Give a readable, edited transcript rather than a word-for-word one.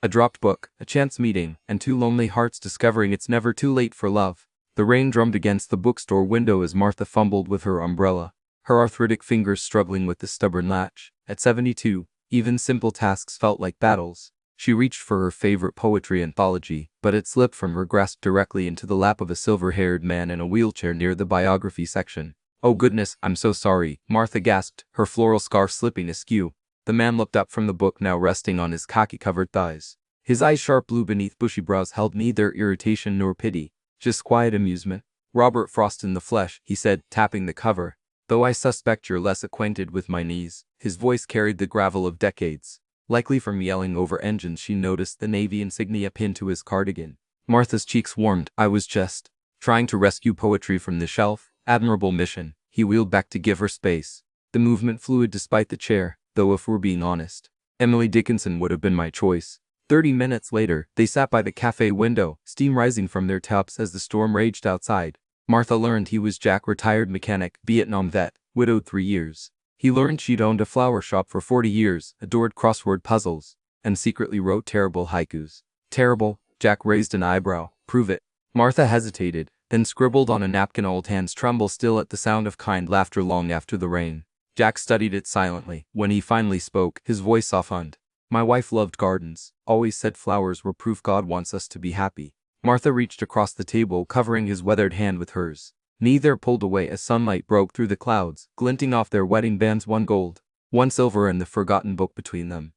A dropped book, a chance meeting, and two lonely hearts discovering it's never too late for love. The rain drummed against the bookstore window as Martha fumbled with her umbrella, her arthritic fingers struggling with the stubborn latch. At 72, even simple tasks felt like battles. She reached for her favorite poetry anthology, but it slipped from her grasp directly into the lap of a silver-haired man in a wheelchair near the biography section. "Oh goodness, I'm so sorry," Martha gasped, her floral scarf slipping askew. The man looked up from the book now resting on his khaki-covered thighs. His eyes sharp blue beneath bushy brows held neither irritation nor pity, just quiet amusement. "Robert Frost in the flesh," he said, tapping the cover. "Though I suspect you're less acquainted with my knees." His voice carried the gravel of decades. Likely from yelling over engines, she noticed the navy insignia pinned to his cardigan. Martha's cheeks warmed. "I was just trying to rescue poetry from the shelf." "Admirable mission." He wheeled back to give her space. The movement fluid despite the chair, though if we're being honest, Emily Dickinson would have been my choice. 30 minutes later, they sat by the cafe window, steam rising from their tops as the storm raged outside. Martha learned he was Jack, retired mechanic, Vietnam vet, widowed 3 years. He learned she'd owned a flower shop for 40 years, adored crossword puzzles, and secretly wrote terrible haikus. "Terrible?" Jack raised an eyebrow. "Prove it." Martha hesitated, then scribbled on a napkin. Old hands tremble still at the sound of kind laughter long after the rain. Jack studied it silently. When he finally spoke, his voice softened. "My wife loved gardens, always said flowers were proof God wants us to be happy." Martha reached across the table, covering his weathered hand with hers. Neither pulled away as sunlight broke through the clouds, glinting off their wedding bands, one gold, one silver, and the forgotten book between them.